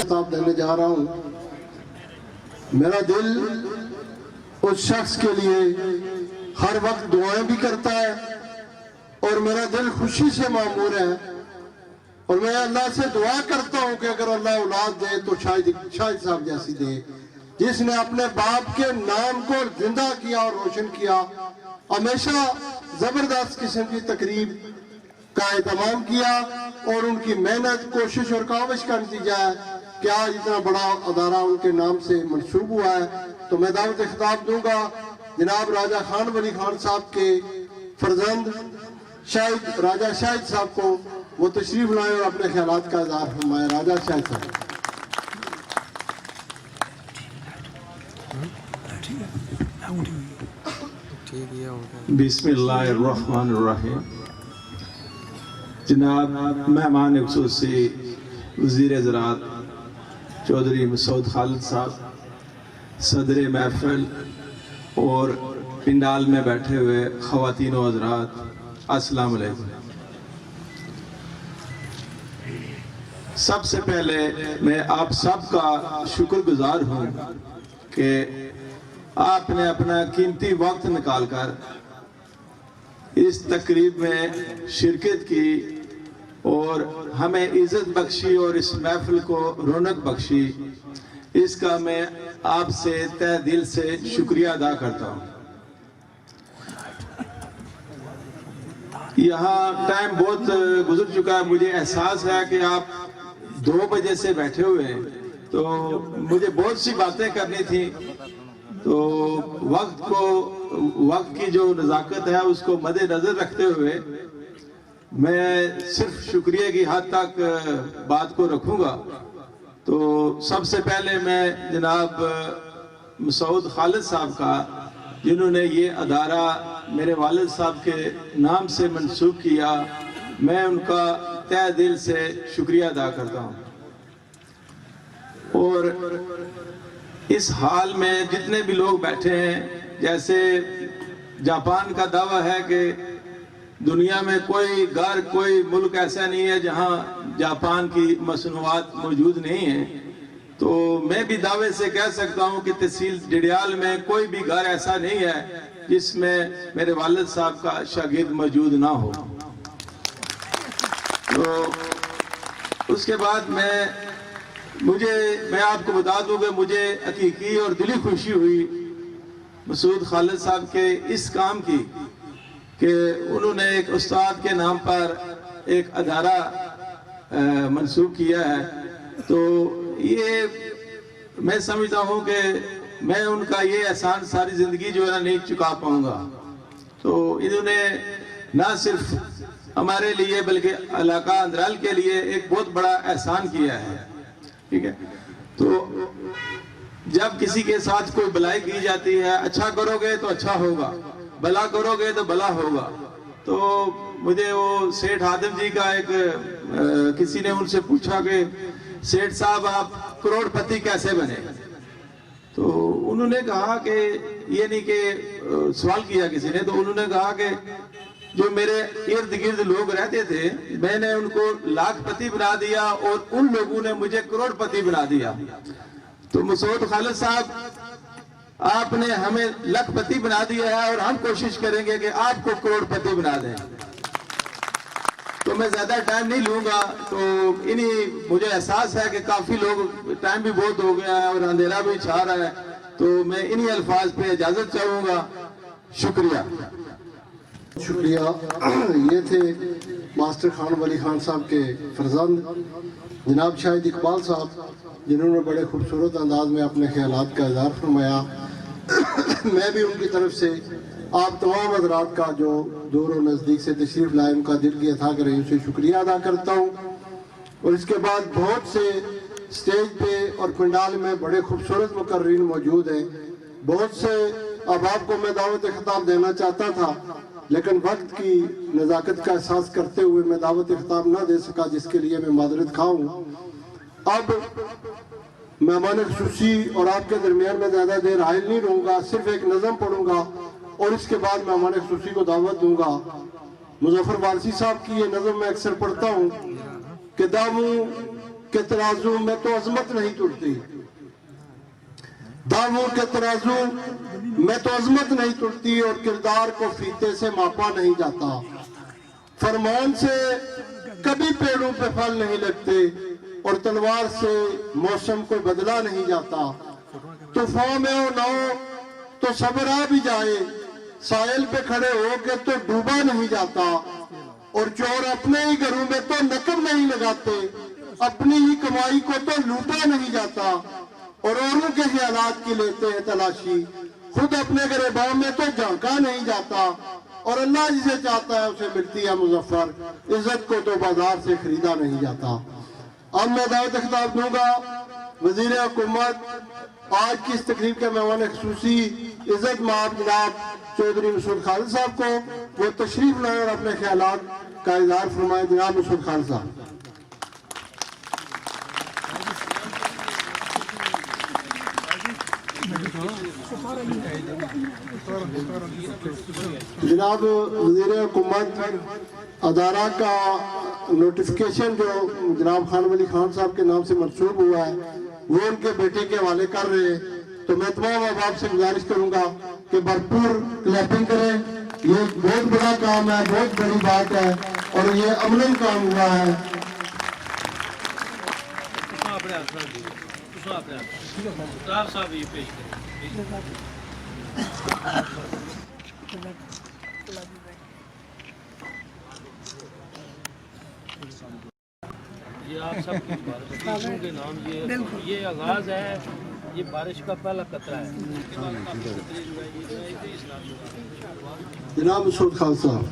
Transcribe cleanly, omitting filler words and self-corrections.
خطاب دینے جا رہا ہوں. میرا دل اس شخص کے لیے ہر وقت دعائیں بھی کرتا ہے اور میرا دل خوشی سے معمور ہے, اور میں اللہ سے دعا کرتا ہوں کہ اگر اللہ اولاد دے تو شاہد صاحب جیسی دے, جس نے اپنے باپ کے نام کو زندہ کیا اور روشن کیا. ہمیشہ زبردست قسم کی تقریب کا اہتمام کیا اور ان کی محنت, کوشش اور کاوش کا نتیجہ ہے کہ آج اتنا بڑا ادارہ ان کے نام سے منسوب ہوا ہے. تو میں دعوت خطاب دوں گا جناب راجہ خان ولی خان صاحب کے فرزند شاہد راجہ شاہد صاحب کو. وہ تشریف لائیں اور اپنے خیالات کا اظہار فرمائیں. راجہ شاہد صاحب. بسم اللہ الرحمن الرحیم. جناب مہمان خصوصی وزیر زراعت چودھری مسعود خالد صاحب, صدر محفل اور پنڈال میں بیٹھے ہوئے خواتین و حضرات, السلام علیکم. سب سے پہلے میں آپ سب کا شکر گزار ہوں کہ آپ نے اپنا قیمتی وقت نکال کر اس تقریب میں شرکت کی اور ہمیں عزت بخشی اور اس محفل کو رونق بخشی. اس کا میں آپ سے تہ دل سے شکریہ ادا کرتا ہوں. یہاں ٹائم بہت گزر چکا ہے, مجھے احساس ہے کہ آپ 2 بجے سے بیٹھے ہوئے ہیں, تو مجھے بہت سی باتیں کرنی تھی. تو وقت کی جو نزاکت ہے اس کو مد نظر رکھتے ہوئے میں صرف شکریہ کی حد تک بات کو رکھوں گا. تو سب سے پہلے میں جناب مسعود خالد صاحب کا, جنہوں نے یہ ادارہ میرے والد صاحب کے نام سے منسوب کیا, میں ان کا تہ دل سے شکریہ ادا کرتا ہوں. اور اس حال میں جتنے بھی لوگ بیٹھے ہیں, جیسے جاپان کا دعویٰ ہے کہ دنیا میں کوئی گھر, کوئی ملک ایسا نہیں ہے جہاں جاپان کی مصنوعات موجود نہیں ہیں, تو میں بھی دعوے سے کہہ سکتا ہوں کہ تحصیل ڈڈیال میں کوئی بھی گھر ایسا نہیں ہے جس میں میرے والد صاحب کا شاگرد موجود نہ ہو. تو اس کے بعد میں آپ کو بتا دوں کہ مجھے حقیقی اور دلی خوشی ہوئی مسعود خالد صاحب کے اس کام کی کہ انہوں نے ایک استاد کے نام پر ایک ادارہ منسوب کیا ہے. تو یہ میں سمجھتا ہوں کہ میں ان کا یہ احسان ساری زندگی جو ہے نہیں چکا پاؤں گا. تو انہوں نے نہ صرف ہمارے لیے بلکہ علاقہ اندرال کے لیے ایک بہت بڑا احسان کیا ہے. ٹھیک ہے, تو جب کسی کے ساتھ کوئی بلائی کی جاتی ہے, اچھا کرو گے تو اچھا ہوگا, بھلا کرو گے تو بھلا ہوگا. تو مجھے وہ سیٹھ آدم جی کا ایک کسی نے ان سے پوچھا کہ سیٹھ صاحب آپ کروڑ پتی کیسے بنے؟ تو انہوں نے کہا کہ یہ نہیں کہ سوال کیا کسی نے, تو انہوں نے کہا کہ جو میرے ارد گرد لوگ رہتے تھے میں نے ان کو لاکھ پتی بنا دیا اور ان لوگوں نے مجھے کروڑ پتی بنا دیا. تو مسعود خالد صاحب آپ نے ہمیں لاکھ پتی بنا دیا ہے اور ہم کوشش کریں گے کہ آپ کو کروڑ پتی بنا دیں. تو میں زیادہ ٹائم نہیں لوں گا. تو مجھے احساس ہے کہ کافی لوگ, ٹائم بھی بہت ہو گیا ہے اور اندھیرا بھی چھا رہا ہے, تو میں انہی الفاظ پہ اجازت چاہوں گا. شکریہ. یہ تھے ماسٹر خان ولی خان صاحب کے فرزند جناب شاہد اقبال صاحب, جنہوں نے بڑے خوبصورت انداز میں اپنے خیالات کا اظہار فرمایا. میں بھی ان کی طرف سے آپ تمام حضرات کا جو دور و نزدیک سے تشریف لائے ان کا دل کی اتھا کر سے شکریہ ادا کرتا ہوں. اور اس کے بعد بہت سے سٹیج پہ اور پنڈال میں بڑے خوبصورت مقررین موجود ہیں. بہت سے اب آپ کو میں دعوت خطاب دینا چاہتا تھا, لیکن وقت کی نزاکت کا احساس کرتے ہوئے میں دعوت خطاب نہ دے سکا, جس کے لیے میں معذرت خواہ ہوں. اب مہمان خصوصی اور آپ کے درمیان میں زیادہ دیر حائل نہیں رہوں گا, صرف ایک نظم پڑھوں گا اور اس کے بعد مہمان خصوصی کو دعوت دوں گا. مظفر وارسی صاحب کی یہ نظم میں اکثر پڑھتا ہوں کہ داموں کے ترازو میں تو عظمت نہیں ٹوٹتی، دعووں کے ترازو میں تو عظمت نہیں ٹوٹتی، اور کردار کو فیتے سے ماپا نہیں جاتا، فرمان سے کبھی پیڑوں پہ پھل نہیں لگتے، اور تلوار سے موسم کو بدلا نہیں جاتا، طوفان میں ہو نہ ہو تو صبر آ بھی جائے، ساحل پہ کھڑے ہو کے تو ڈوبا نہیں جاتا، اور چور اپنے ہی گھروں میں تو نقب نہیں لگاتے، اپنی ہی کمائی کو تو لوٹا نہیں جاتا، اور اوروں کے خیالات کی لیتے ہیں تلاشی، خود اپنے گریباں میں تو جھانکا نہیں جاتا، اور اللہ جسے چاہتا ہے اسے ملتی ہے مظفر، عزت کو تو بازار سے خریدا نہیں جاتا۔ اب میں دعوت خطاب دوں گا وزیر حکومت آج کی اس تقریب کے مہمان خصوصی عزت مآب جناب چودھری مسعود خالد صاحب کو، وہ تشریف لائیں اور اپنے خیالات کا اظہار فرمائیں۔ جناب مسعود خالد صاحب۔ جناب وزیر حکومت ادارہ کا نوٹیفیکیشن جو جناب خان ولی خان صاحب کے نام سے منسوب ہوا ہے وہ ان کے بیٹے کے حوالے کر رہے ہیں، تو میں تمام احباب سے گزارش کروں گا کہ بھرپور کلیپنگ کریں، یہ بہت بڑا کام ہے، بہت بڑی بات ہے، اور یہ عملاً کام ہوا ہے۔ یہ آپ سب کی بارشوں کے نام یہ آغاز ہے، یہ بارش کا پہلا قطرہ ہے۔ جناب مسعود خالد صاحب۔